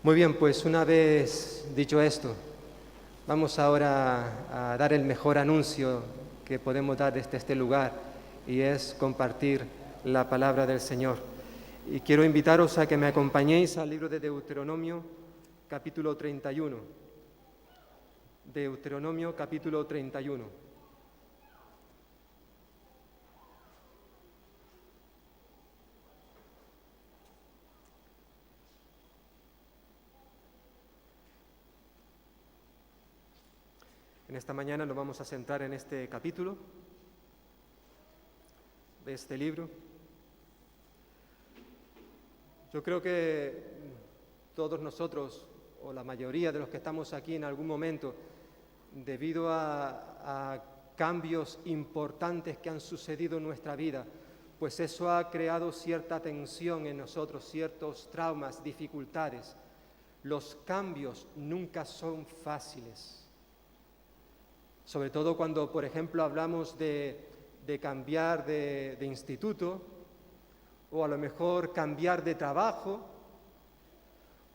Muy bien, pues una vez dicho esto, vamos ahora a dar el mejor anuncio que podemos dar desde este lugar y es compartir la palabra del Señor. Y quiero invitaros a que me acompañéis al libro de Deuteronomio, capítulo 31. Deuteronomio, capítulo 31. En esta mañana nos vamos a centrar en este capítulo de este libro. Yo creo que todos nosotros, o la mayoría de los que estamos aquí en algún momento, debido a cambios importantes que han sucedido en nuestra vida, pues eso ha creado cierta tensión en nosotros, ciertos traumas, dificultades. Los cambios nunca son fáciles. Sobre todo cuando, por ejemplo, hablamos de cambiar de instituto, o a lo mejor cambiar de trabajo,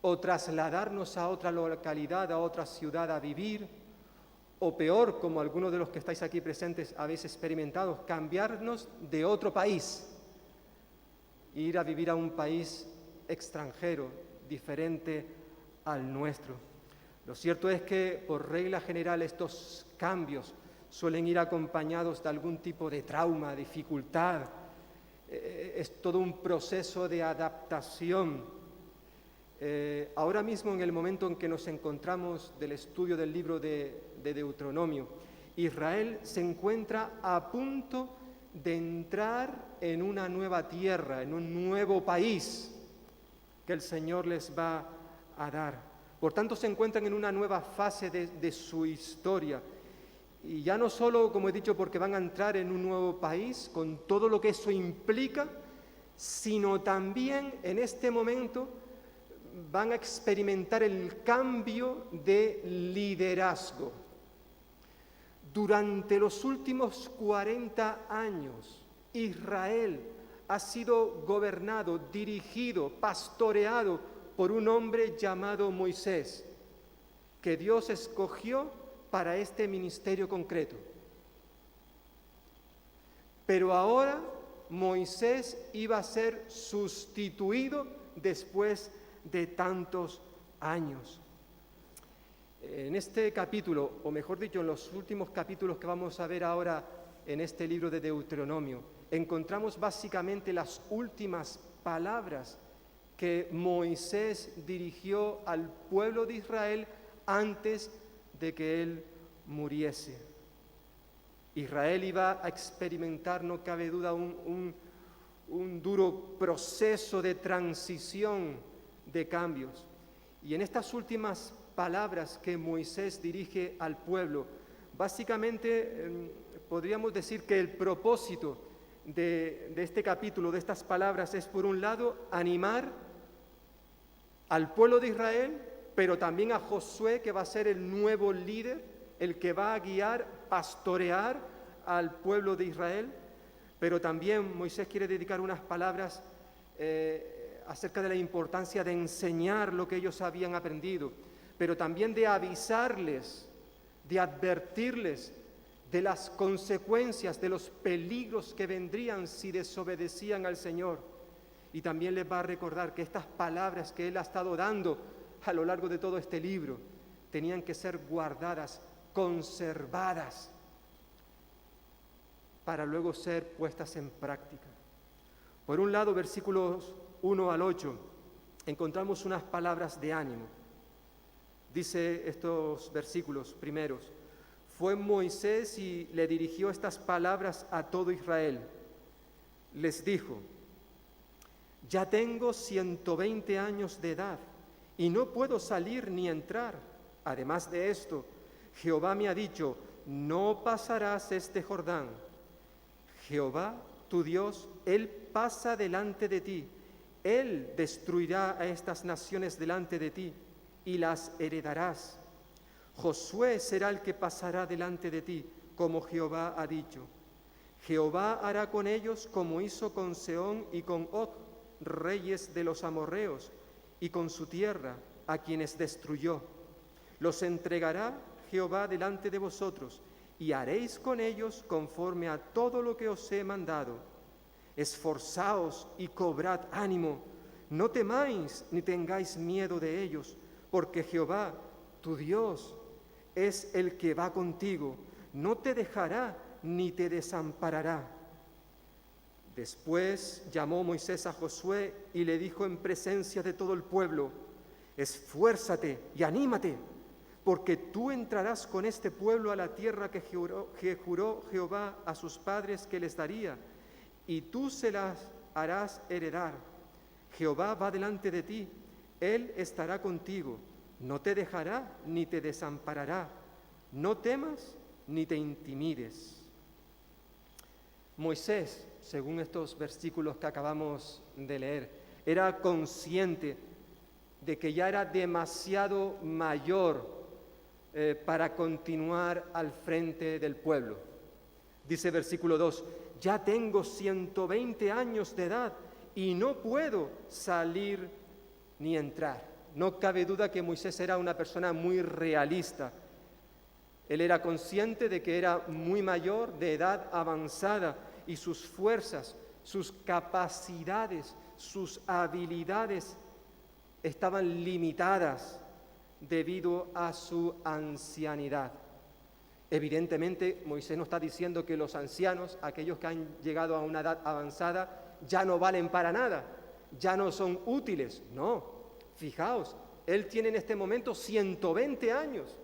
o trasladarnos a otra localidad, a otra ciudad a vivir, o peor, como algunos de los que estáis aquí presentes habéis experimentado, cambiarnos de otro país, ir a vivir a un país extranjero, diferente al nuestro. Lo cierto es que, por regla general, estos cambios suelen ir acompañados de algún tipo de trauma, dificultad. Es todo un proceso de adaptación. Ahora mismo, en el momento en que nos encontramos del estudio del libro de Deuteronomio, Israel se encuentra a punto de entrar en una nueva tierra, en un nuevo país que el Señor les va a dar. Por tanto, se encuentran en una nueva fase de su historia. Y ya no solo, como he dicho, porque van a entrar en un nuevo país, con todo lo que eso implica, sino también en este momento van a experimentar el cambio de liderazgo. Durante los últimos 40 años, Israel ha sido gobernado, dirigido, pastoreado por un hombre llamado Moisés, que Dios escogió para este ministerio concreto. Pero ahora Moisés iba a ser sustituido después de tantos años. En este capítulo, o mejor dicho, en los últimos capítulos que vamos a ver ahora en este libro de Deuteronomio, encontramos básicamente las últimas palabras que Moisés dirigió al pueblo de Israel antes de que él muriese. Israel iba a experimentar, no cabe duda, un duro proceso de transición, de cambios. Y en estas últimas palabras que Moisés dirige al pueblo, básicamente podríamos decir que el propósito de este capítulo, de estas palabras, es por un lado animar al pueblo de Israel, pero también a Josué, que va a ser el nuevo líder, el que va a guiar, pastorear al pueblo de Israel. Pero también Moisés quiere dedicar unas palabras acerca de la importancia de enseñar lo que ellos habían aprendido, pero también de avisarles, de advertirles de las consecuencias, de los peligros que vendrían si desobedecían al Señor. Y también les va a recordar que estas palabras que Él ha estado dando a lo largo de todo este libro tenían que ser guardadas, conservadas, para luego ser puestas en práctica. Por un lado, versículos 1 al 8, encontramos unas palabras de ánimo. Dice estos versículos primeros: fue Moisés y le dirigió estas palabras a todo Israel. Les dijo: ya tengo 120 años de edad y no puedo salir ni entrar. Además de esto, Jehová me ha dicho: no pasarás este Jordán. Jehová, tu Dios, Él pasa delante de ti. Él destruirá a estas naciones delante de ti y las heredarás. Josué será el que pasará delante de ti, como Jehová ha dicho. Jehová hará con ellos como hizo con Sehón y con Og, reyes de los amorreos, y con su tierra, a quienes destruyó. Los entregará Jehová delante de vosotros, y haréis con ellos conforme a todo lo que os he mandado. Esforzaos y cobrad ánimo, no temáis ni tengáis miedo de ellos, porque Jehová, tu Dios, es el que va contigo, no te dejará ni te desamparará. Después llamó Moisés a Josué y le dijo en presencia de todo el pueblo: esfuérzate y anímate, porque tú entrarás con este pueblo a la tierra que juró Jehová a sus padres que les daría, y tú se las harás heredar. Jehová va delante de ti, Él estará contigo, no te dejará ni te desamparará. No temas ni te intimides. Moisés, según estos versículos que acabamos de leer, era consciente de que ya era demasiado mayor para continuar al frente del pueblo. Dice versículo 2, ya tengo 120 años de edad y no puedo salir ni entrar. No cabe duda que Moisés era una persona muy realista. Él era consciente de que era muy mayor, de edad avanzada, y sus fuerzas, sus capacidades, sus habilidades estaban limitadas debido a su ancianidad. Evidentemente, Moisés no está diciendo que los ancianos, aquellos que han llegado a una edad avanzada, ya no valen para nada, ya no son útiles. No, fijaos, él tiene en este momento 120 años.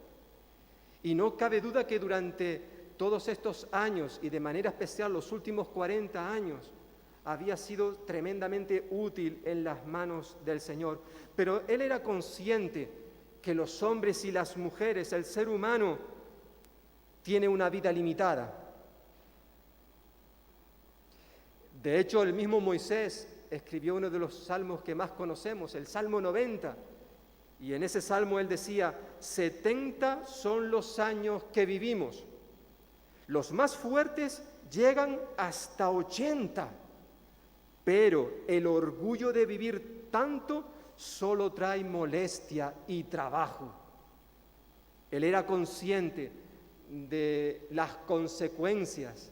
Y no cabe duda que durante todos estos años, y de manera especial los últimos 40 años, había sido tremendamente útil en las manos del Señor. Pero él era consciente que los hombres y las mujeres, el ser humano, tiene una vida limitada. De hecho, el mismo Moisés escribió uno de los salmos que más conocemos, el Salmo 90, y en ese salmo él decía: 70 son los años que vivimos, los más fuertes llegan hasta 80, pero el orgullo de vivir tanto solo trae molestia y trabajo. Él era consciente de las consecuencias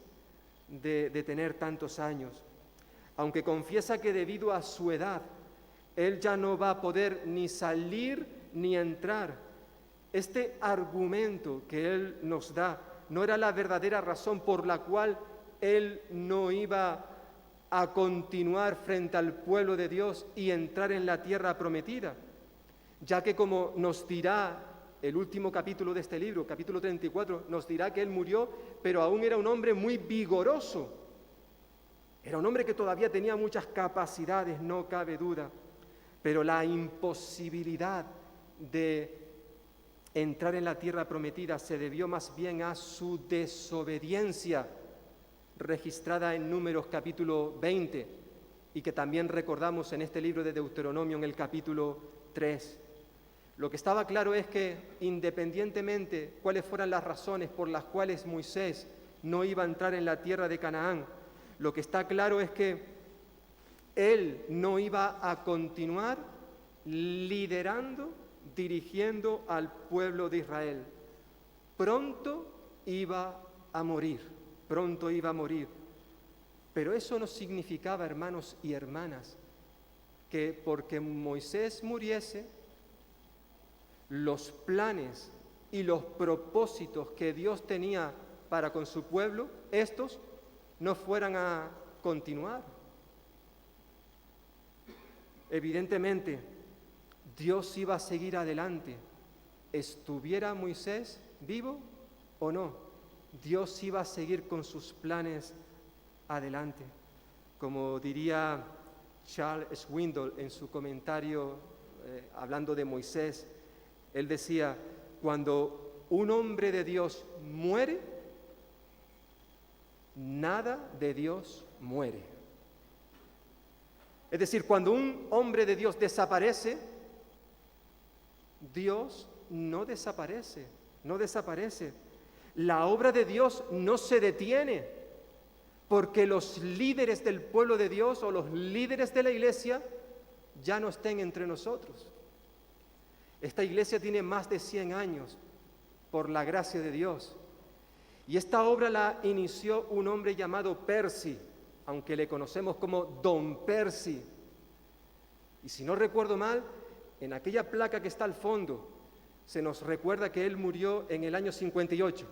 de tener tantos años, aunque confiesa que debido a su edad, él ya no va a poder ni salir ni entrar. Este argumento que él nos da no era la verdadera razón por la cual él no iba a continuar frente al pueblo de Dios y entrar en la tierra prometida, ya que, como nos dirá el último capítulo de este libro, capítulo 34, nos dirá que él murió, pero aún era un hombre muy vigoroso. Era un hombre que todavía tenía muchas capacidades, no cabe duda, pero la imposibilidad de entrar en la tierra prometida se debió más bien a su desobediencia, registrada en Números capítulo 20, y que también recordamos en este libro de Deuteronomio en el capítulo 3. Lo que estaba claro es que, independientemente cuáles fueran las razones por las cuales Moisés no iba a entrar en la tierra de Canaán, lo que está claro es que él no iba a continuar liderando, dirigiendo al pueblo de Israel. Pronto iba a morir, pronto iba a morir. Pero eso no significaba, hermanos y hermanas, que porque Moisés muriese, los planes y los propósitos que Dios tenía para con su pueblo, estos no fueran a continuar. Evidentemente, Dios iba a seguir adelante, estuviera Moisés vivo o no. Dios iba a seguir con sus planes adelante. Como diría Charles Swindoll en su comentario hablando de Moisés, él decía: cuando un hombre de Dios muere, nada de Dios muere. Es decir, cuando un hombre de Dios desaparece, Dios no desaparece, no desaparece. La obra de Dios no se detiene, porque los líderes del pueblo de Dios o los líderes de la iglesia ya no estén entre nosotros. Esta iglesia tiene más de 100 años, por la gracia de Dios. Y esta obra la inició un hombre llamado Percy, aunque le conocemos como Don Percy. Y si no recuerdo mal, en aquella placa que está al fondo, se nos recuerda que él murió en el año 58.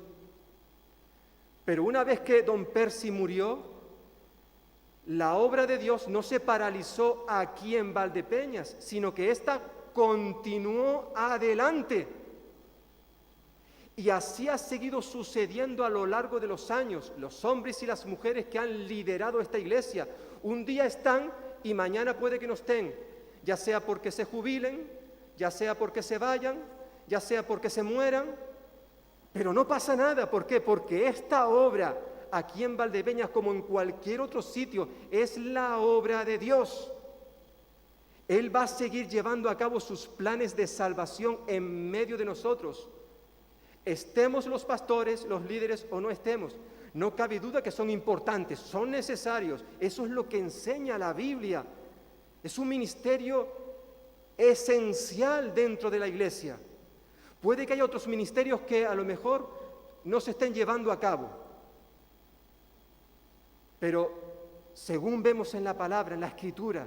Pero una vez que Don Percy murió, la obra de Dios no se paralizó aquí en Valdepeñas, sino que ésta continuó adelante. Y así ha seguido sucediendo a lo largo de los años. Los hombres y las mujeres que han liderado esta iglesia, un día están y mañana puede que no estén, ya sea porque se jubilen, ya sea porque se vayan, ya sea porque se mueran, pero no pasa nada. ¿Por qué? Porque esta obra, aquí en Valdepeñas como en cualquier otro sitio, es la obra de Dios. Él va a seguir llevando a cabo sus planes de salvación en medio de nosotros. Estemos los pastores, los líderes o no estemos, no cabe duda que son importantes, son necesarios. Eso es lo que enseña la Biblia. Es un ministerio esencial dentro de la iglesia. Puede que haya otros ministerios que a lo mejor no se estén llevando a cabo, pero según vemos en la palabra, en la Escritura,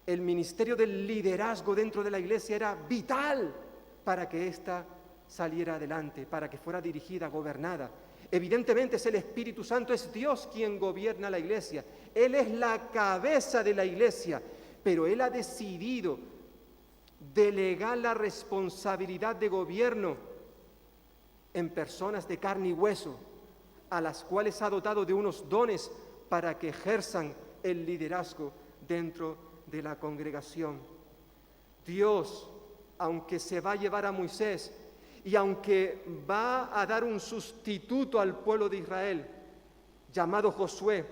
el ministerio del liderazgo dentro de la iglesia era vital para que ésta saliera adelante, para que fuera dirigida, gobernada. Evidentemente es el Espíritu Santo, es Dios quien gobierna la iglesia. Él es la cabeza de la iglesia, pero Él ha decidido delegar la responsabilidad de gobierno en personas de carne y hueso, a las cuales ha dotado de unos dones para que ejerzan el liderazgo dentro de la congregación. Dios, aunque se va a llevar a Moisés y aunque va a dar un sustituto al pueblo de Israel, llamado Josué,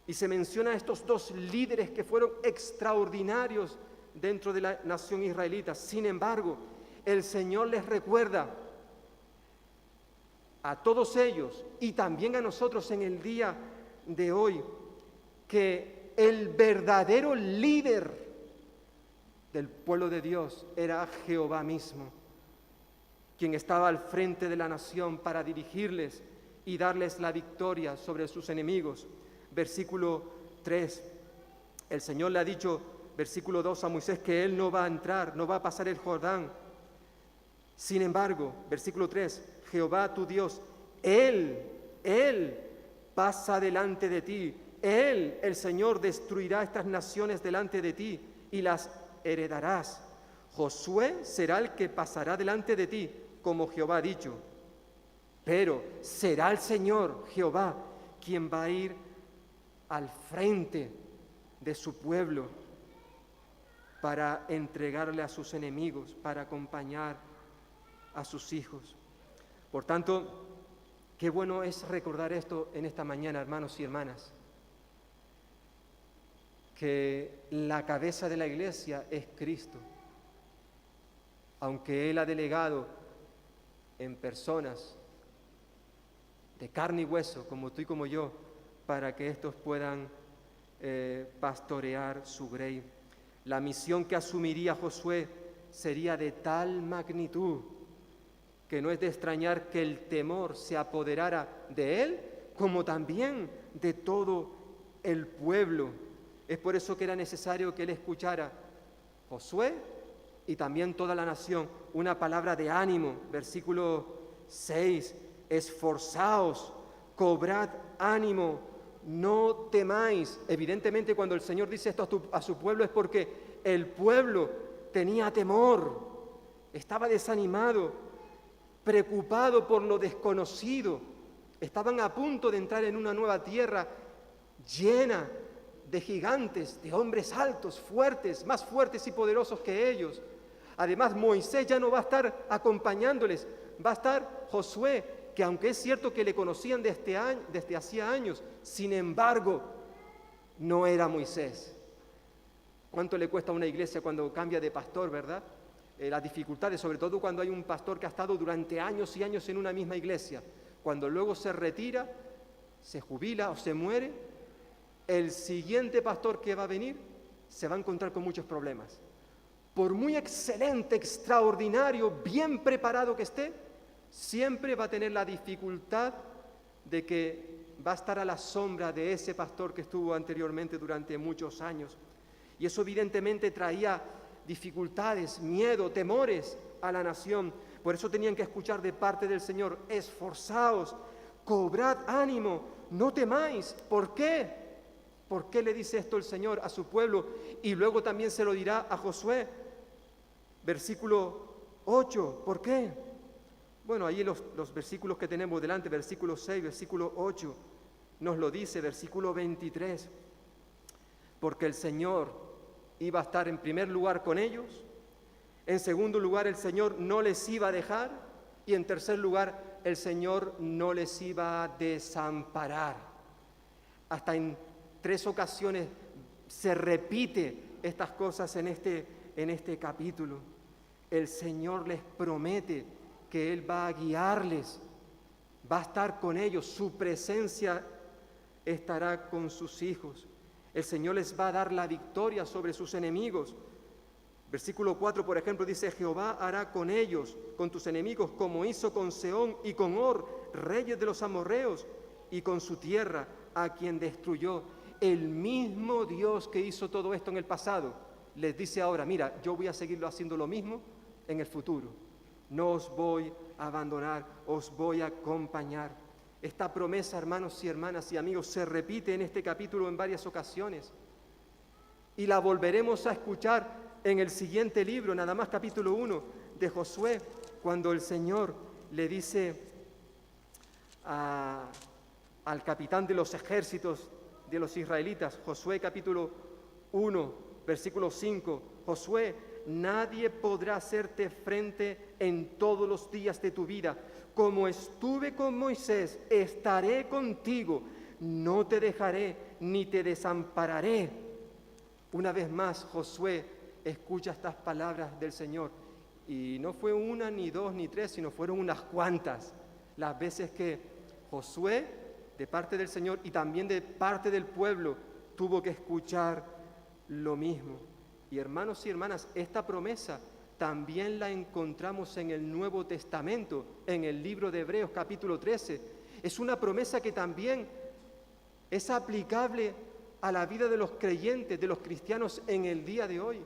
y se menciona a estos dos líderes que fueron extraordinarios dentro de la nación israelita. Sin embargo, el Señor les recuerda a todos ellos y también a nosotros en el día de hoy que el verdadero líder del pueblo de Dios era Jehová mismo, quien estaba al frente de la nación para dirigirles y darles la victoria sobre sus enemigos. Versículo 3, el Señor le ha dicho, versículo 2, a Moisés que él no va a entrar, no va a pasar el Jordán. Sin embargo, versículo 3, Jehová tu Dios, Él pasa delante de ti. Él, el Señor, destruirá estas naciones delante de ti y las heredarás. Josué será el que pasará delante de ti, como Jehová ha dicho. Pero será el Señor, Jehová, quien va a ir al frente de su pueblo para entregarle a sus enemigos, para acompañar a sus hijos. Por tanto, qué bueno es recordar esto en esta mañana, hermanos y hermanas, que la cabeza de la iglesia es Cristo, aunque Él ha delegado en personas de carne y hueso, como tú y como yo, para que estos puedan pastorear su grey. La misión que asumiría Josué sería de tal magnitud que no es de extrañar que el temor se apoderara de él, como también de todo el pueblo. Es por eso que era necesario que él escuchara, Josué y también toda la nación, una palabra de ánimo. Versículo 6, esforzaos, cobrad ánimo, no temáis. Evidentemente cuando el Señor dice esto a su pueblo es porque el pueblo tenía temor, estaba desanimado, preocupado por lo desconocido. Estaban a punto de entrar en una nueva tierra llena de gigantes, de hombres altos, fuertes, más fuertes y poderosos que ellos. Además, Moisés ya no va a estar acompañándoles, va a estar Josué, que aunque es cierto que le conocían desde hacía años, sin embargo, no era Moisés. ¿Cuánto le cuesta a una iglesia cuando cambia de pastor, verdad? Las dificultades, sobre todo cuando hay un pastor que ha estado durante años y años en una misma iglesia. Cuando luego se retira, se jubila o se muere, el siguiente pastor que va a venir se va a encontrar con muchos problemas, por muy excelente, extraordinario, bien preparado que esté, siempre va a tener la dificultad de que va a estar a la sombra de ese pastor que estuvo anteriormente durante muchos años. Y eso evidentemente traía dificultades, miedo, temores a la nación. Por eso tenían que escuchar de parte del Señor: esforzaos, cobrad ánimo, no temáis. ¿Por qué? ¿Por qué le dice esto el Señor a su pueblo? Y luego también se lo dirá a Josué. Versículo 8, ¿por qué? Bueno, ahí los versículos que tenemos delante, versículo 6, versículo 8, nos lo dice, versículo 23. Porque el Señor iba a estar en primer lugar con ellos, en segundo lugar el Señor no les iba a dejar, y en tercer lugar el Señor no les iba a desamparar. Hasta en 3 ocasiones se repite estas cosas en este capítulo. El Señor les promete que Él va a guiarles, va a estar con ellos, su presencia estará con sus hijos. El Señor les va a dar la victoria sobre sus enemigos. Versículo 4, por ejemplo, dice: Jehová hará con ellos, con tus enemigos, como hizo con Sehón y con Og, reyes de los amorreos, y con su tierra, a quien destruyó. El mismo Dios que hizo todo esto en el pasado, les dice ahora: mira, yo voy a seguirlo haciendo lo mismo en el futuro. No os voy a abandonar, os voy a acompañar. Esta promesa, hermanos y hermanas y amigos, se repite en este capítulo en varias ocasiones. Y la volveremos a escuchar en el siguiente libro, nada más capítulo 1 de Josué, cuando el Señor le dice al capitán de los ejércitos de los israelitas, Josué capítulo 1, versículo 5, Josué: nadie podrá hacerte frente en todos los días de tu vida. Como estuve con Moisés, estaré contigo, no te dejaré ni te desampararé. Una vez más, Josué escucha estas palabras del Señor, y no fue una, ni dos, ni tres, sino fueron unas cuantas las veces que Josué, de parte del Señor y también de parte del pueblo, tuvo que escuchar lo mismo. Y hermanos y hermanas, esta promesa también la encontramos en el Nuevo Testamento, en el libro de Hebreos capítulo 13. Es una promesa que también es aplicable a la vida de los creyentes, de los cristianos en el día de hoy.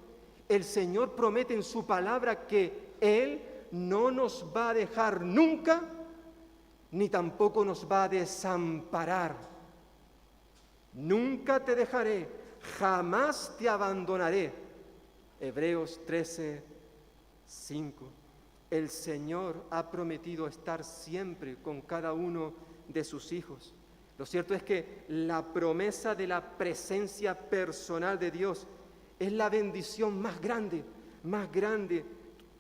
El Señor promete en su palabra que Él no nos va a dejar nunca, ni tampoco nos va a desamparar. Nunca te dejaré, jamás te abandonaré. Hebreos 13, 5. El Señor ha prometido estar siempre con cada uno de sus hijos. Lo cierto es que la promesa de la presencia personal de Dios es la bendición más grande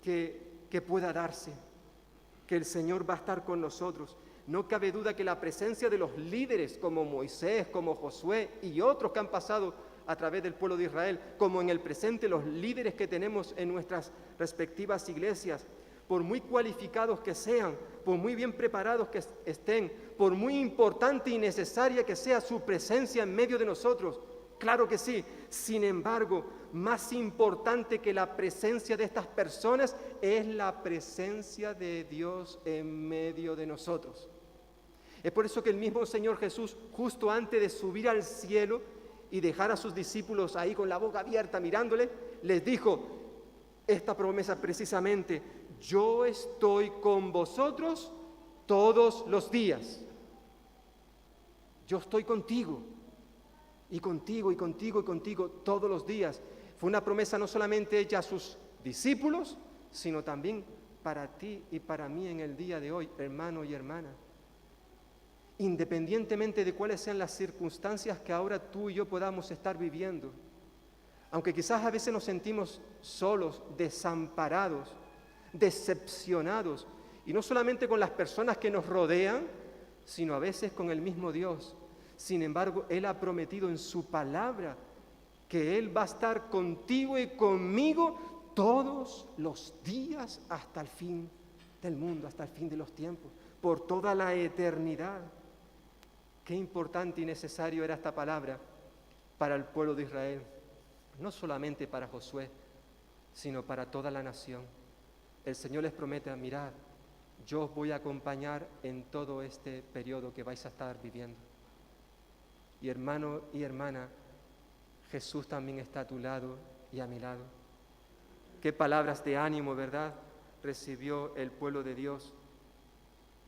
que pueda darse, que el Señor va a estar con nosotros. No cabe duda que la presencia de los líderes como Moisés, como Josué y otros que han pasado a través del pueblo de Israel, como en el presente los líderes que tenemos en nuestras respectivas iglesias, por muy cualificados que sean, por muy bien preparados que estén, por muy importante y necesaria que sea su presencia en medio de nosotros, claro que sí. Sin embargo, más importante que la presencia de estas personas es la presencia de Dios en medio de nosotros. Es por eso que el mismo Señor Jesús, justo antes de subir al cielo y dejar a sus discípulos ahí con la boca abierta mirándole, les dijo esta promesa precisamente: yo estoy con vosotros todos los días. Yo estoy contigo, y contigo, y contigo, y contigo todos los días. Fue una promesa no solamente hecha a sus discípulos, sino también para ti y para mí en el día de hoy, hermano y hermana. Independientemente de cuáles sean las circunstancias que ahora tú y yo podamos estar viviendo, aunque quizás a veces nos sentimos solos, desamparados, decepcionados, y no solamente con las personas que nos rodean, sino a veces con el mismo Dios. Sin embargo, Él ha prometido en su palabra que Él va a estar contigo y conmigo todos los días hasta el fin del mundo, hasta el fin de los tiempos, por toda la eternidad. Qué importante y necesario era esta palabra para el pueblo de Israel, no solamente para Josué, sino para toda la nación. El Señor les promete, mirad, yo os voy a acompañar en todo este periodo que vais a estar viviendo. Y hermano y hermana, Jesús también está a tu lado y a mi lado. Qué palabras de ánimo, ¿verdad?, recibió el pueblo de Dios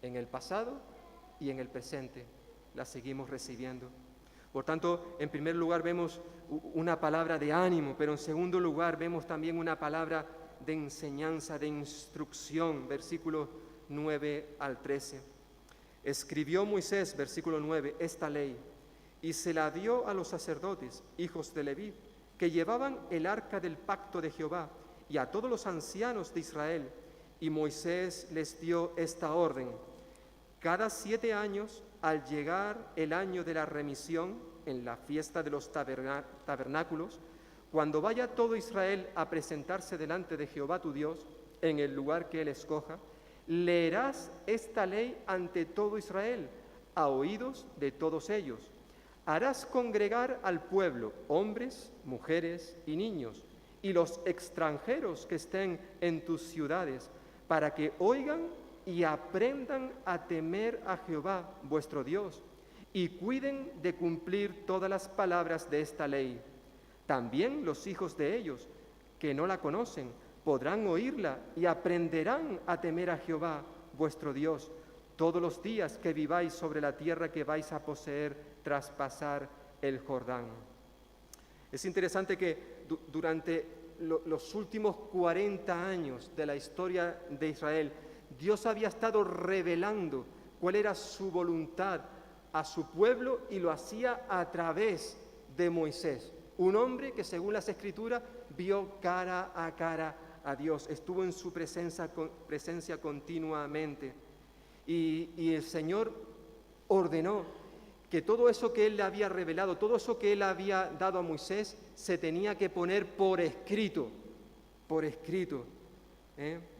en el pasado y en el presente. Las seguimos recibiendo. Por tanto, en primer lugar vemos una palabra de ánimo, pero en segundo lugar vemos también una palabra de enseñanza, de instrucción, versículos 9 al 13. Escribió Moisés, versículo 9, esta ley, y se la dio a los sacerdotes, hijos de Leví, que llevaban el arca del pacto de Jehová, y a todos los ancianos de Israel. Y Moisés les dio esta orden: cada 7 años, al llegar el año de la remisión, en la fiesta de los tabernáculos, cuando vaya todo Israel a presentarse delante de Jehová tu Dios, en el lugar que él escoja, leerás esta ley ante todo Israel, a oídos de todos ellos. Harás congregar al pueblo, hombres, mujeres y niños, y los extranjeros que estén en tus ciudades, para que oigan y aprendan a temer a Jehová, vuestro Dios, y cuiden de cumplir todas las palabras de esta ley. También los hijos de ellos, que no la conocen, podrán oírla y aprenderán a temer a Jehová, vuestro Dios, todos los días que viváis sobre la tierra que vais a poseer tras pasar el Jordán. Es interesante que durante los últimos 40 años de la historia de Israel, Dios había estado revelando cuál era su voluntad a su pueblo, y lo hacía a través de Moisés, un hombre que, según las Escrituras, vio cara a Dios, estuvo en su presencia continuamente. Y el Señor ordenó que todo eso que Él le había revelado, todo eso que Él había dado a Moisés, se tenía que poner por escrito,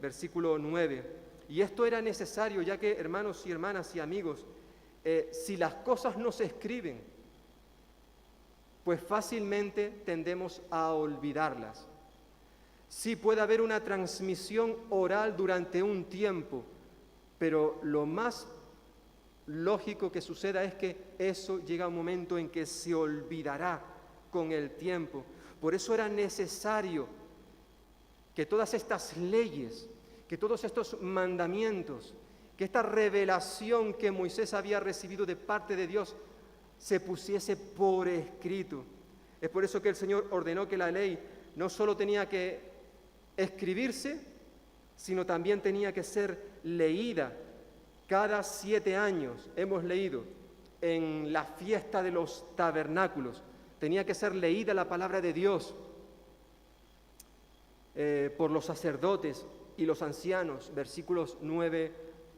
versículo 9. Y esto era necesario, ya que, hermanos y hermanas y amigos, si las cosas no se escriben, pues fácilmente tendemos a olvidarlas. Sí puede haber una transmisión oral durante un tiempo, pero lo más lógico que suceda es que eso llega a un momento en que se olvidará con el tiempo. Por eso era necesario que todas estas leyes, que todos estos mandamientos, que esta revelación que Moisés había recibido de parte de Dios se pusiese por escrito. Es por eso que el Señor ordenó que la ley no solo tenía que escribirse, sino también tenía que ser leída. Cada 7 años, hemos leído, en la fiesta de los tabernáculos, tenía que ser leída la palabra de Dios por los sacerdotes y los ancianos, versículos 9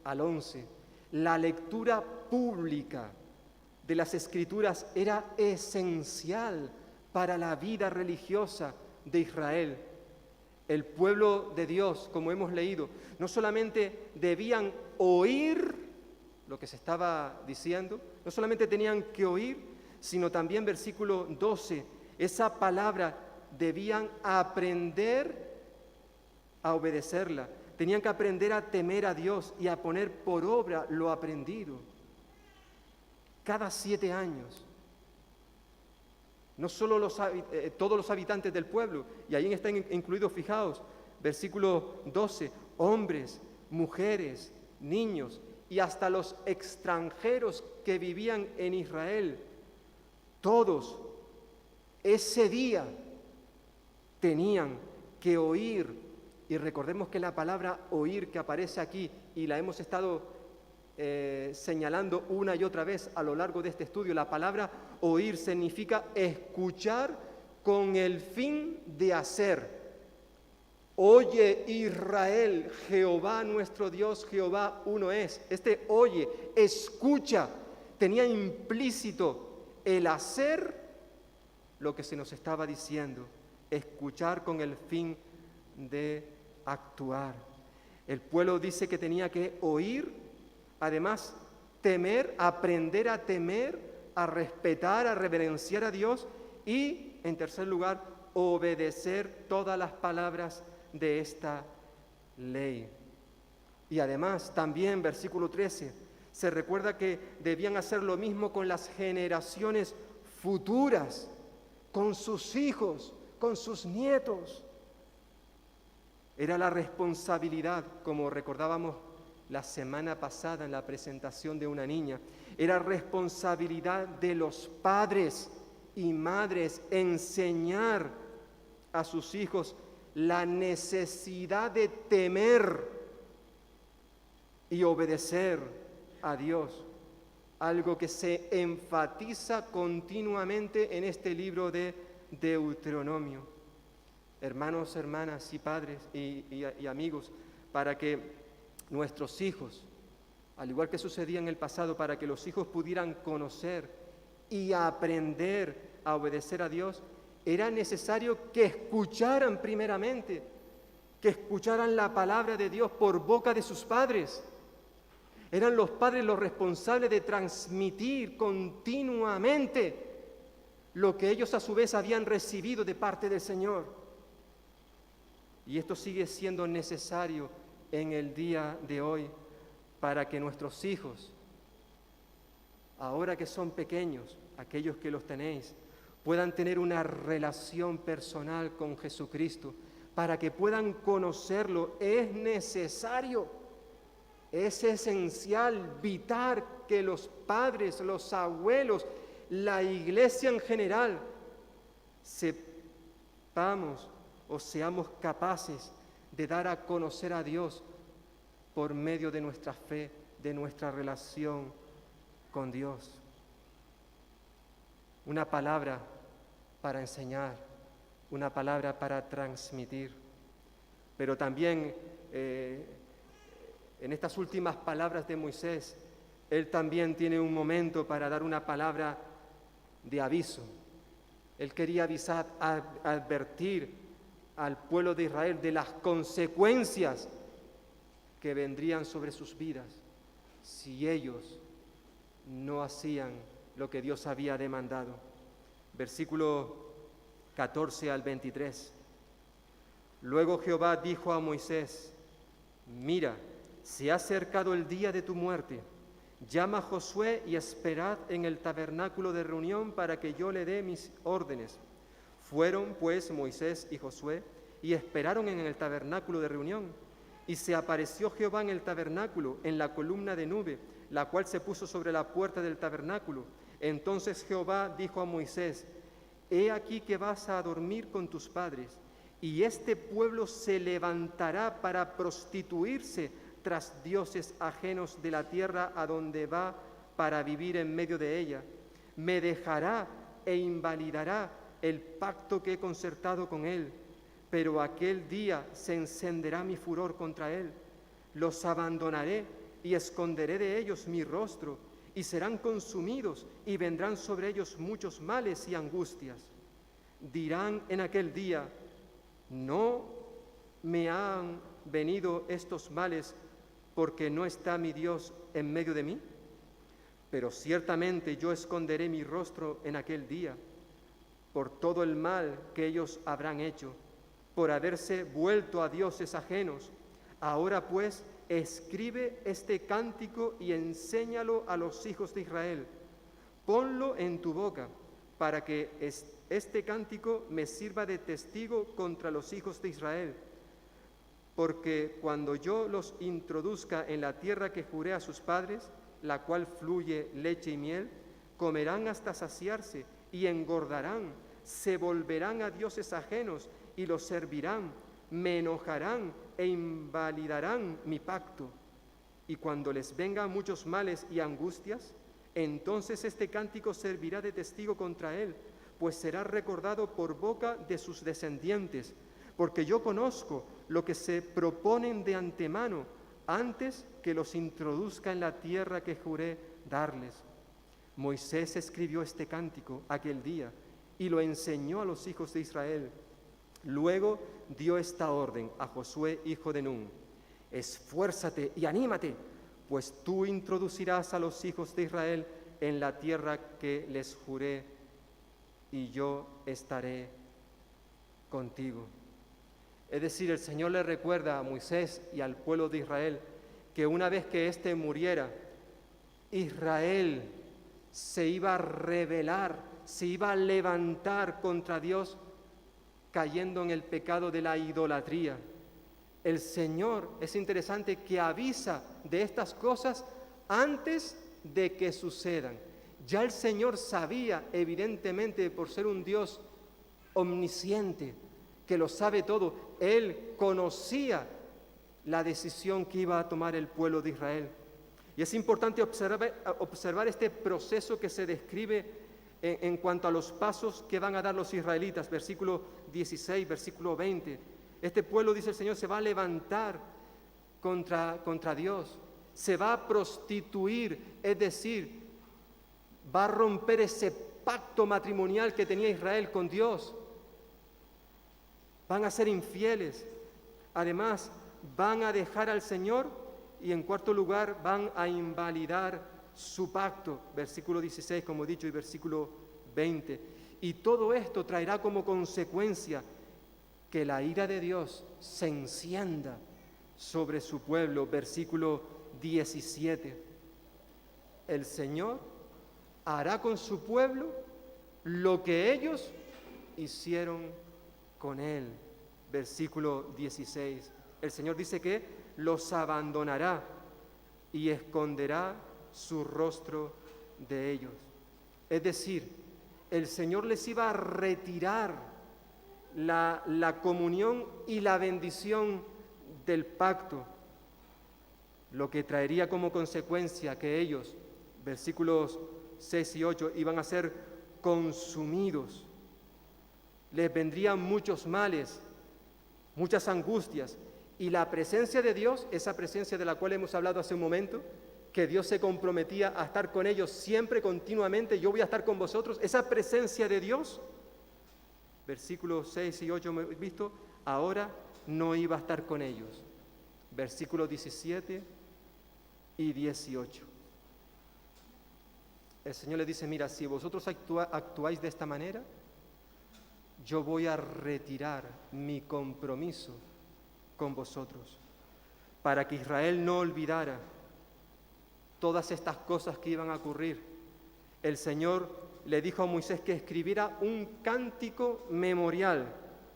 al 11. La lectura pública de las Escrituras era esencial para la vida religiosa de Israel. El pueblo de Dios, como hemos leído, no solamente debían oír lo que se estaba diciendo, no solamente tenían que oír, sino también, versículo 12, esa palabra debían aprender a obedecerla, tenían que aprender a temer a Dios y a poner por obra lo aprendido. Cada 7 años. No solo todos los habitantes del pueblo, y ahí están incluidos, fijaos, versículo 12, hombres, mujeres, niños y hasta los extranjeros que vivían en Israel, todos ese día tenían que oír. Y recordemos que la palabra oír que aparece aquí, y la hemos estado señalando una y otra vez a lo largo de este estudio, la palabra oír significa escuchar con el fin de hacer. Oye Israel, Jehová nuestro Dios, Jehová uno es. Este oye, escucha, tenía implícito el hacer lo que se nos estaba diciendo, escuchar con el fin de actuar. El pueblo dice que tenía que oír, además temer, aprender a temer, a respetar, a reverenciar a Dios, y en tercer lugar, obedecer todas las palabras de esta ley. Y además, también, versículo 13, se recuerda que debían hacer lo mismo con las generaciones futuras, con sus hijos, con sus nietos. Era la responsabilidad, como recordábamos la semana pasada en la presentación de una niña, era responsabilidad de los padres y madres enseñar a sus hijos la necesidad de temer y obedecer a Dios, algo que se enfatiza continuamente en este libro de Deuteronomio. Hermanos, hermanas y padres y amigos, para que nuestros hijos, al igual que sucedía en el pasado, para que los hijos pudieran conocer y aprender a obedecer a Dios, era necesario que escucharan primeramente, que escucharan la palabra de Dios por boca de sus padres. Eran los padres los responsables de transmitir continuamente lo que ellos a su vez habían recibido de parte del Señor. Y esto sigue siendo necesario en el día de hoy para que nuestros hijos, ahora que son pequeños, aquellos que los tenéis, puedan tener una relación personal con Jesucristo, para que puedan conocerlo. Es necesario, es esencial, vital que los padres, los abuelos, la iglesia en general, sepamos o seamos capaces de dar a conocer a Dios por medio de nuestra fe, de nuestra relación con Dios. Una palabra para enseñar, una palabra para transmitir, pero también en estas últimas palabras de Moisés, él también tiene un momento para dar una palabra de aviso. Él quería avisar, advertir al pueblo de Israel de las consecuencias que vendrían sobre sus vidas si ellos no hacían lo que Dios había demandado. Versículo 14 al 23. Luego Jehová dijo a Moisés: mira, se ha acercado el día de tu muerte. Llama a Josué y esperad en el tabernáculo de reunión para que yo le dé mis órdenes. Fueron pues Moisés y Josué y esperaron en el tabernáculo de reunión. Y se apareció Jehová en el tabernáculo, en la columna de nube, la cual se puso sobre la puerta del tabernáculo. Entonces Jehová dijo a Moisés: he aquí que vas a dormir con tus padres, y este pueblo se levantará para prostituirse tras dioses ajenos de la tierra a donde va para vivir en medio de ella. Me dejará e invalidará el pacto que he concertado con él, pero aquel día se encenderá mi furor contra él. Los abandonaré y esconderé de ellos mi rostro, y serán consumidos, y vendrán sobre ellos muchos males y angustias. Dirán en aquel día: ¿no me han venido estos males porque no está mi Dios en medio de mí? Pero ciertamente yo esconderé mi rostro en aquel día por todo el mal que ellos habrán hecho, por haberse vuelto a dioses ajenos. Ahora pues, escribe este cántico y enséñalo a los hijos de Israel. Ponlo en tu boca, para que este cántico me sirva de testigo contra los hijos de Israel. Porque cuando yo los introduzca en la tierra que juré a sus padres, la cual fluye leche y miel, comerán hasta saciarse y engordarán, se volverán a dioses ajenos y los servirán, me enojarán e invalidarán mi pacto. Y cuando les vengan muchos males y angustias, entonces este cántico servirá de testigo contra él, pues será recordado por boca de sus descendientes, porque yo conozco lo que se proponen de antemano, antes que los introduzca en la tierra que juré darles. Moisés escribió este cántico aquel día y lo enseñó a los hijos de Israel. Luego dio esta orden a Josué, hijo de Nun: esfuérzate y anímate, pues tú introducirás a los hijos de Israel en la tierra que les juré, y yo estaré contigo. Es decir, el Señor le recuerda a Moisés y al pueblo de Israel que una vez que éste muriera, Israel se iba a rebelar, se iba a levantar contra Dios, cayendo en el pecado de la idolatría. El Señor, es interesante que avisa de estas cosas antes de que sucedan. Ya el Señor sabía, evidentemente, por ser un Dios omnisciente, que lo sabe todo, Él conocía la decisión que iba a tomar el pueblo de Israel. Y es importante observar este proceso que se describe en cuanto a los pasos que van a dar los israelitas, versículo 16, versículo 20. Este pueblo, dice el Señor, se va a levantar contra Dios, se va a prostituir, es decir, va a romper ese pacto matrimonial que tenía Israel con Dios. Van a ser infieles. Además, van a dejar al Señor y en cuarto lugar van a invalidar su pacto, versículo 16, como he dicho, y versículo 20. Y todo esto traerá como consecuencia que la ira de Dios se encienda sobre su pueblo, versículo 17. El Señor hará con su pueblo lo que ellos hicieron con él, versículo 16. El Señor dice que los abandonará y esconderá su rostro de ellos. Es decir, el Señor les iba a retirar la comunión y la bendición del pacto, lo que traería como consecuencia que ellos, versículos 6 y 8, iban a ser consumidos. Les vendrían muchos males, muchas angustias, y la presencia de Dios, esa presencia de la cual hemos hablado hace un momento, que Dios se comprometía a estar con ellos siempre, continuamente, yo voy a estar con vosotros, esa presencia de Dios, versículos 6 y 8 hemos visto, ahora no iba a estar con ellos. Versículos 17 y 18. El Señor le dice, mira, si vosotros actuáis de esta manera, yo voy a retirar mi compromiso con vosotros, para que Israel no olvidara todas estas cosas que iban a ocurrir. El Señor le dijo a Moisés que escribiera un cántico memorial,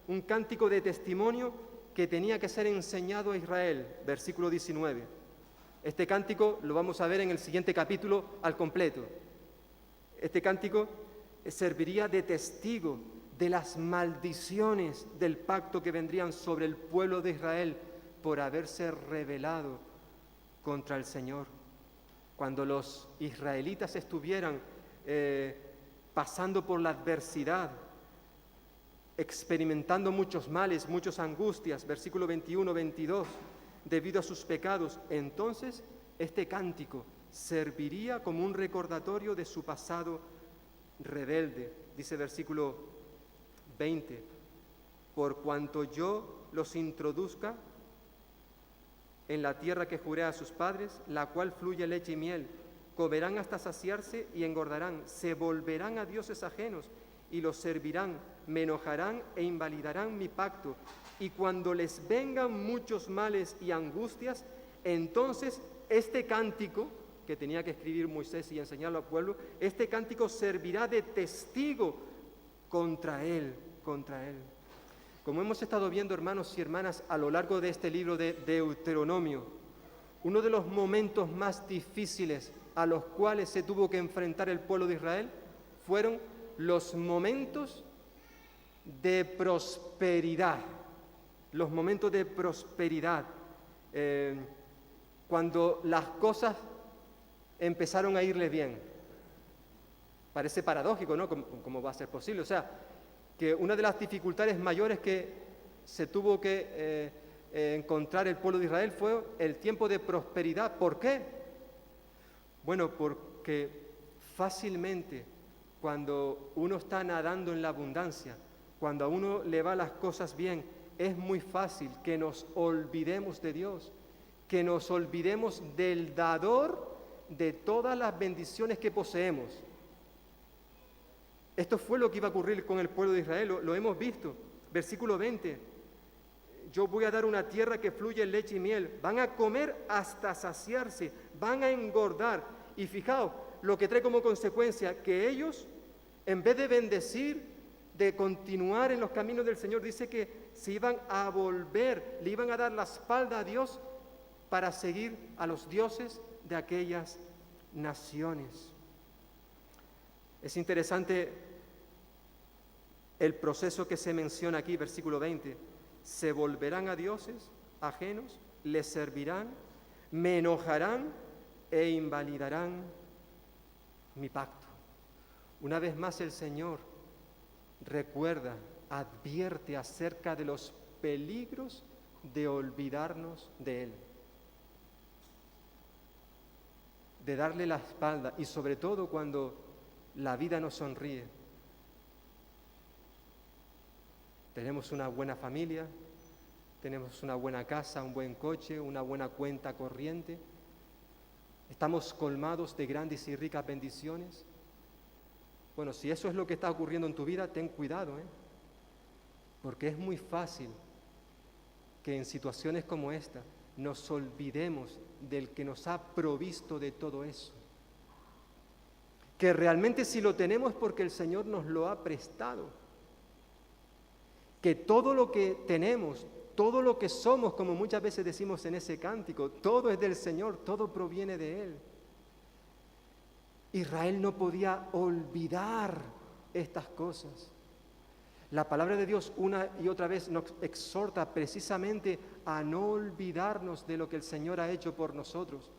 un cántico de testimonio que tenía que ser enseñado a Israel, versículo 19. Este cántico lo vamos a ver en el siguiente capítulo al completo. Este cántico serviría de testigo de las maldiciones del pacto que vendrían sobre el pueblo de Israel por haberse rebelado contra el Señor. Cuando los israelitas estuvieran pasando por la adversidad, experimentando muchos males, muchas angustias, versículo 21, 22, debido a sus pecados, entonces este cántico serviría como un recordatorio de su pasado rebelde. Dice versículo 20, por cuanto yo los introduzca en la tierra que juré a sus padres, la cual fluye leche y miel, comerán hasta saciarse y engordarán, se volverán a dioses ajenos y los servirán, me enojarán e invalidarán mi pacto, y cuando les vengan muchos males y angustias, entonces este cántico que tenía que escribir Moisés y enseñarlo al pueblo, este cántico servirá de testigo contra él. Como hemos estado viendo, hermanos y hermanas, a lo largo de este libro de Deuteronomio, uno de los momentos más difíciles a los cuales se tuvo que enfrentar el pueblo de Israel fueron los momentos de prosperidad, cuando las cosas empezaron a irle bien. Parece paradójico, ¿no? ¿Cómo va a ser posible? O sea, que una de las dificultades mayores que se tuvo que encontrar el pueblo de Israel fue el tiempo de prosperidad. ¿Por qué? Bueno, porque fácilmente cuando uno está nadando en la abundancia, cuando a uno le va las cosas bien, es muy fácil que nos olvidemos de Dios, que nos olvidemos del dador de todas las bendiciones que poseemos. Esto fue lo que iba a ocurrir con el pueblo de Israel, lo hemos visto. Versículo 20, yo voy a dar una tierra que fluye leche y miel. Van a comer hasta saciarse, van a engordar. Y fijaos, lo que trae como consecuencia que ellos, en vez de bendecir, de continuar en los caminos del Señor, dice que se iban a volver, le iban a dar la espalda a Dios para seguir a los dioses de aquellas naciones. Es interesante el proceso que se menciona aquí, versículo 20. Se volverán a dioses ajenos, les servirán, me enojarán e invalidarán mi pacto. Una vez más el Señor recuerda, advierte acerca de los peligros de olvidarnos de Él, de darle la espalda, y sobre todo cuando la vida nos sonríe. Tenemos una buena familia, tenemos una buena casa, un buen coche, una buena cuenta corriente, estamos colmados de grandes y ricas bendiciones. Bueno, si eso es lo que está ocurriendo en tu vida, ten cuidado, porque es muy fácil que en situaciones como esta nos olvidemos del que nos ha provisto de todo eso. Que realmente si lo tenemos es porque el Señor nos lo ha prestado. Que todo lo que tenemos, todo lo que somos, como muchas veces decimos en ese cántico, todo es del Señor, todo proviene de Él. Israel no podía olvidar estas cosas. La palabra de Dios una y otra vez nos exhorta precisamente a no olvidarnos de lo que el Señor ha hecho por nosotros.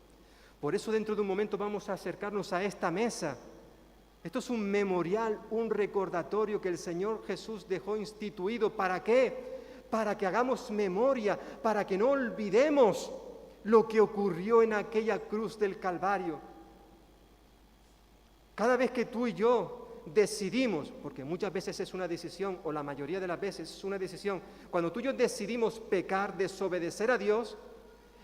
Por eso dentro de un momento vamos a acercarnos a esta mesa. Esto es un memorial, un recordatorio que el Señor Jesús dejó instituido. ¿Para qué? Para que hagamos memoria, para que no olvidemos lo que ocurrió en aquella cruz del Calvario. Cada vez que tú y yo decidimos, porque muchas veces es una decisión, o la mayoría de las veces es una decisión, cuando tú y yo decidimos pecar, desobedecer a Dios,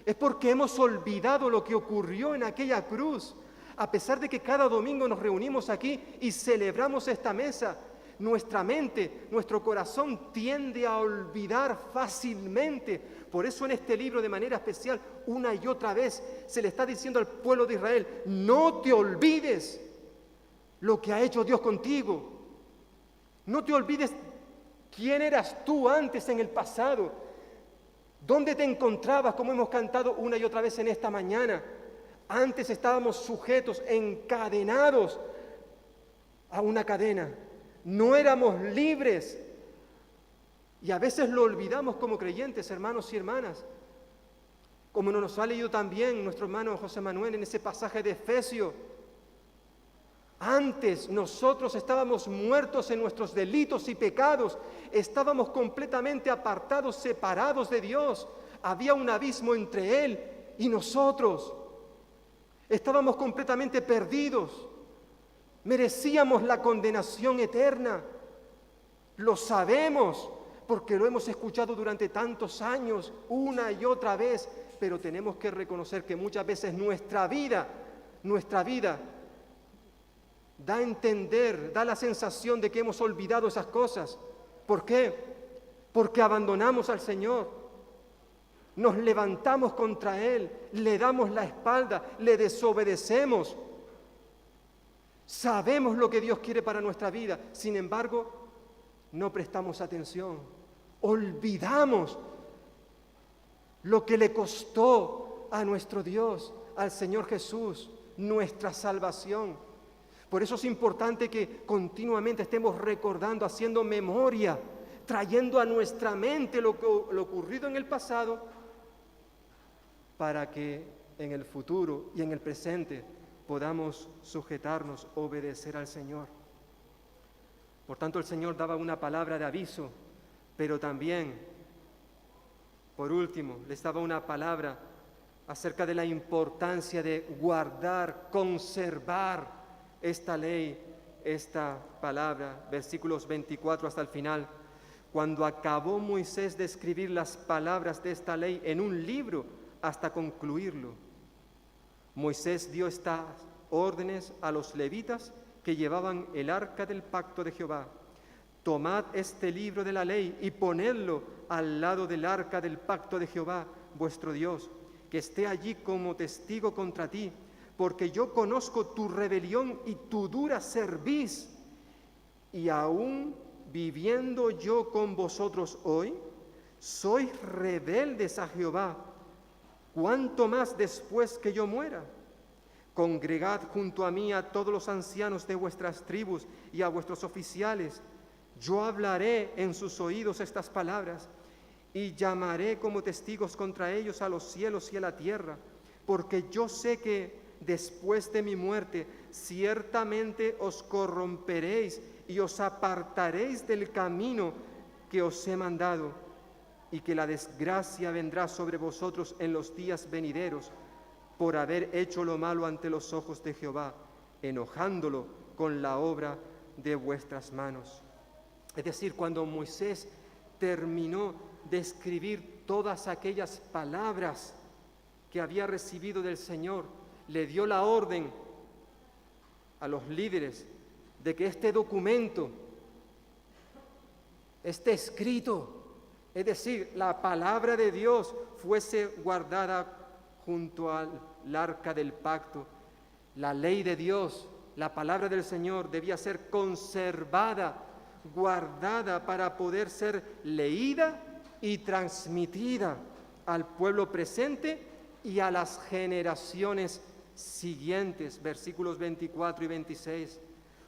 es porque hemos olvidado lo que ocurrió en aquella cruz. A pesar de que cada domingo nos reunimos aquí y celebramos esta mesa, nuestra mente, nuestro corazón tiende a olvidar fácilmente. Por eso en este libro de manera especial, una y otra vez, se le está diciendo al pueblo de Israel, no te olvides lo que ha hecho Dios contigo. No te olvides quién eras tú antes en el pasado, dónde te encontrabas, como hemos cantado una y otra vez en esta mañana. Antes estábamos sujetos, encadenados a una cadena. No éramos libres. Y a veces lo olvidamos como creyentes, hermanos y hermanas. Como nos ha leído también nuestro hermano José Manuel en ese pasaje de Efesios. Antes nosotros estábamos muertos en nuestros delitos y pecados. Estábamos completamente apartados, separados de Dios. Había un abismo entre Él y nosotros. Estábamos completamente perdidos, merecíamos la condenación eterna, lo sabemos porque lo hemos escuchado durante tantos años, una y otra vez, pero tenemos que reconocer que muchas veces nuestra vida da a entender, da la sensación de que hemos olvidado esas cosas. ¿Por qué? Porque abandonamos al Señor. Nos levantamos contra Él, le damos la espalda, le desobedecemos. Sabemos lo que Dios quiere para nuestra vida, sin embargo, no prestamos atención. Olvidamos lo que le costó a nuestro Dios, al Señor Jesús, nuestra salvación. Por eso es importante que continuamente estemos recordando, haciendo memoria, trayendo a nuestra mente lo ocurrido en el pasado, para que en el futuro y en el presente podamos sujetarnos, obedecer al Señor. Por tanto, el Señor daba una palabra de aviso, pero también, por último, les daba una palabra acerca de la importancia de guardar, conservar esta ley, esta palabra, versículos 24 hasta el final. Cuando acabó Moisés de escribir las palabras de esta ley en un libro, hasta concluirlo, Moisés dio estas órdenes a los levitas que llevaban el arca del pacto de Jehová. Tomad este libro de la ley y ponedlo al lado del arca del pacto de Jehová, vuestro Dios, que esté allí como testigo contra ti, porque yo conozco tu rebelión y tu dura cerviz, y aún viviendo yo con vosotros hoy, sois rebeldes a Jehová, cuánto más después que yo muera. Congregad junto a mí a todos los ancianos de vuestras tribus y a vuestros oficiales. Yo hablaré en sus oídos estas palabras y llamaré como testigos contra ellos a los cielos y a la tierra, porque yo sé que después de mi muerte ciertamente os corromperéis y os apartaréis del camino que os he mandado, y que la desgracia vendrá sobre vosotros en los días venideros por haber hecho lo malo ante los ojos de Jehová, enojándolo con la obra de vuestras manos. Es decir, cuando Moisés terminó de escribir todas aquellas palabras que había recibido del Señor, le dio la orden a los líderes de que este documento, este escrito, es decir, la palabra de Dios, fuese guardada junto al arca del pacto. La ley de Dios, la palabra del Señor, debía ser conservada, guardada para poder ser leída y transmitida al pueblo presente y a las generaciones siguientes. Versículos 24 y 26.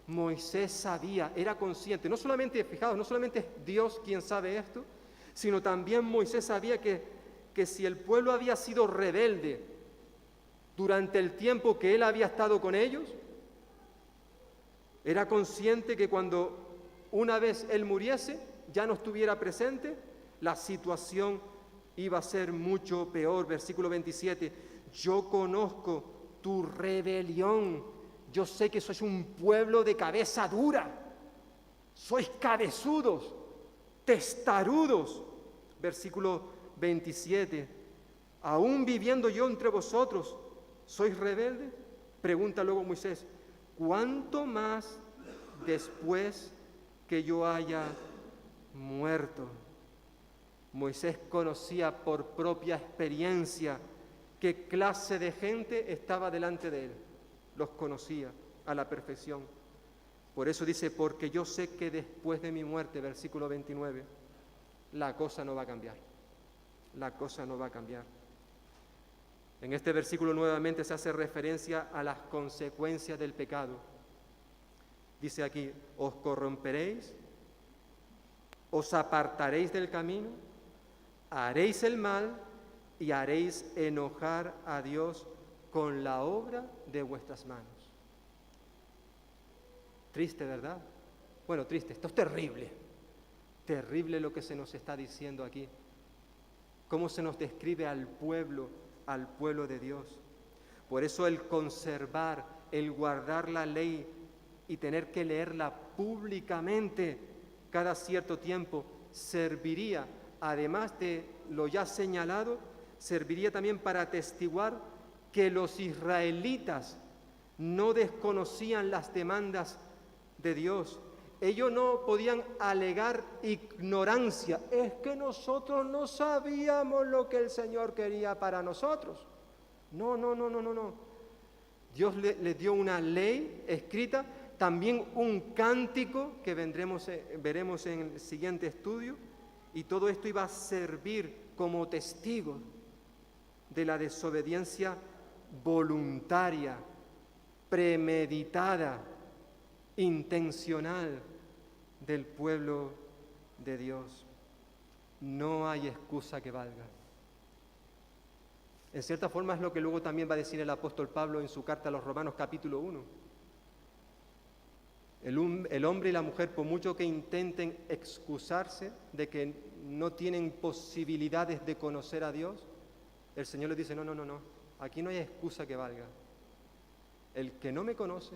Moisés sabía, era consciente, no solamente, fijaos, no solamente es Dios quien sabe esto, sino también Moisés sabía que si el pueblo había sido rebelde durante el tiempo que él había estado con ellos, era consciente que cuando una vez él muriese, ya no estuviera presente, la situación iba a ser mucho peor. Versículo 27, yo conozco tu rebelión, yo sé que sois un pueblo de cabeza dura, sois cabezudos, testarudos. Versículo 27, aún viviendo yo entre vosotros, ¿sois rebeldes? Pregunta luego Moisés, ¿cuánto más después que yo haya muerto? Moisés conocía por propia experiencia qué clase de gente estaba delante de él. Los conocía a la perfección. Por eso dice, porque yo sé que después de mi muerte, versículo 29, la cosa no va a cambiar. La cosa no va a cambiar. En este versículo nuevamente se hace referencia a las consecuencias del pecado. Dice aquí, os corromperéis, os apartaréis del camino, haréis el mal y haréis enojar a Dios con la obra de vuestras manos. Triste, ¿verdad? Bueno, triste, esto es terrible. Terrible lo que se nos está diciendo aquí. Cómo se nos describe al pueblo de Dios. Por eso el conservar, el guardar la ley y tener que leerla públicamente cada cierto tiempo serviría, además de lo ya señalado, serviría también para atestiguar que los israelitas no desconocían las demandas de Dios. Ellos no podían alegar ignorancia. Es que nosotros no sabíamos lo que el Señor quería para nosotros. No. Dios les dio una ley escrita, también un cántico que veremos en el siguiente estudio, y todo esto iba a servir como testigo de la desobediencia voluntaria, premeditada, intencional del pueblo de Dios. No hay excusa que valga. En cierta forma es lo que luego también va a decir el apóstol Pablo en su carta a los Romanos capítulo 1. El hombre y la mujer, por mucho que intenten excusarse de que no tienen posibilidades de conocer a Dios, el Señor les dice, no, aquí no hay excusa que valga. El que no me conoce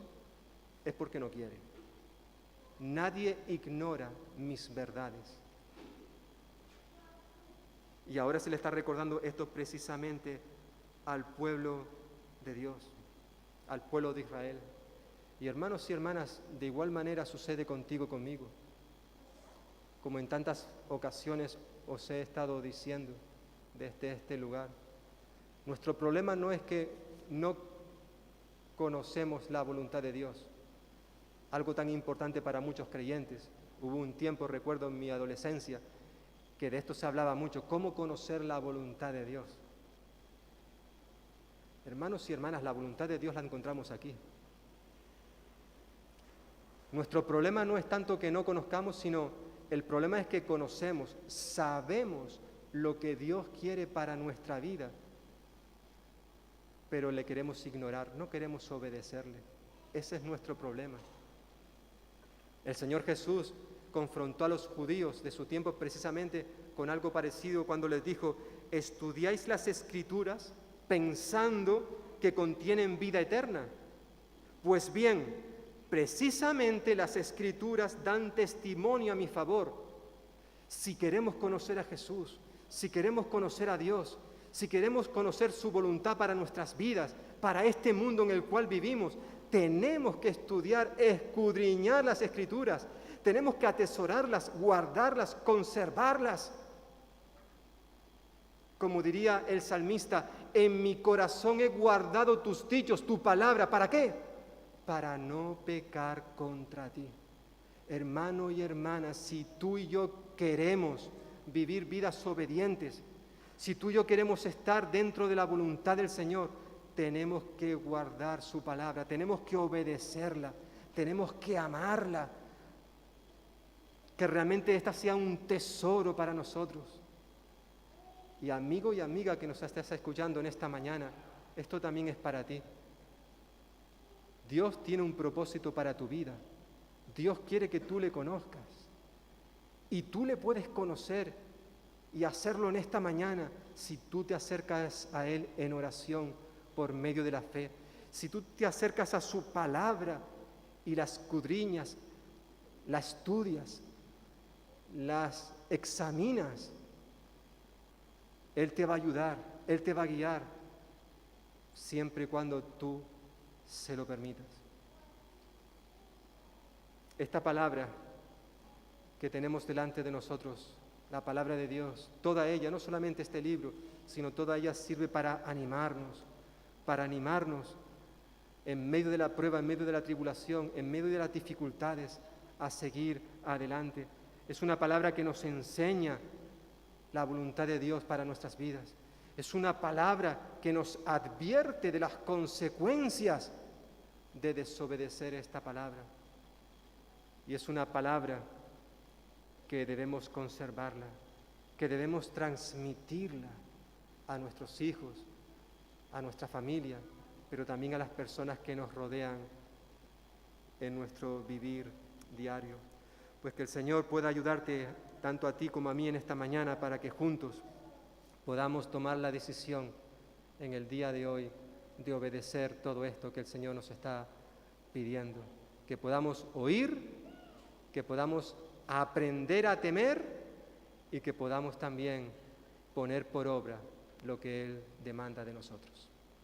es porque no quiere. Nadie ignora mis verdades. Y ahora se le está recordando esto precisamente al pueblo de Dios, al pueblo de Israel. Y hermanos y hermanas, de igual manera sucede contigo, conmigo. como en tantas ocasiones os he estado diciendo desde este lugar. Nuestro problema no es que no conocemos la voluntad de Dios, algo tan importante para muchos creyentes. Hubo un tiempo, recuerdo en mi adolescencia, que de esto se hablaba mucho, cómo conocer la voluntad de Dios. Hermanos y hermanas, la voluntad de Dios la encontramos aquí. Nuestro problema no es tanto que no conozcamos, sino el problema es que conocemos, sabemos lo que Dios quiere para nuestra vida, pero le queremos ignorar, no queremos obedecerle. Ese es nuestro problema. El Señor Jesús confrontó a los judíos de su tiempo precisamente con algo parecido cuando les dijo: estudiáis las Escrituras pensando que contienen vida eterna. Pues bien, precisamente las Escrituras dan testimonio a mi favor. Si queremos conocer a Jesús, si queremos conocer a Dios, si queremos conocer su voluntad para nuestras vidas, para este mundo en el cual vivimos, tenemos que estudiar, escudriñar las Escrituras, tenemos que atesorarlas, guardarlas, conservarlas. Como diría el salmista, en mi corazón he guardado tus dichos, tu palabra. ¿Para qué? Para no pecar contra ti. Hermano y hermana, si tú y yo queremos vivir vidas obedientes, si tú y yo queremos estar dentro de la voluntad del Señor, tenemos que guardar su palabra, tenemos que obedecerla, tenemos que amarla, que realmente esta sea un tesoro para nosotros. Y amigo y amiga que nos estás escuchando en esta mañana, esto también es para ti. Dios tiene un propósito para tu vida. Dios quiere que tú le conozcas. Y tú le puedes conocer y hacerlo en esta mañana si tú te acercas a Él en oración por medio de la fe. Si tú te acercas a su palabra y la escudriñas, la estudias, las examinas, Él te va a ayudar, Él te va a guiar, siempre y cuando tú se lo permitas. Esta palabra que tenemos delante de nosotros, la palabra de Dios, toda ella, no solamente este libro, sino toda ella sirve para animarnos en medio de la prueba, en medio de la tribulación, en medio de las dificultades, a seguir adelante. Es una palabra que nos enseña la voluntad de Dios para nuestras vidas. Es una palabra que nos advierte de las consecuencias de desobedecer esta palabra. Y es una palabra que debemos conservarla, que debemos transmitirla a nuestros hijos, a nuestra familia, pero también a las personas que nos rodean en nuestro vivir diario. Pues que el Señor pueda ayudarte tanto a ti como a mí en esta mañana para que juntos podamos tomar la decisión en el día de hoy de obedecer todo esto que el Señor nos está pidiendo. Que podamos oír, que podamos aprender a temer y que podamos también poner por obra lo que Él demanda de nosotros.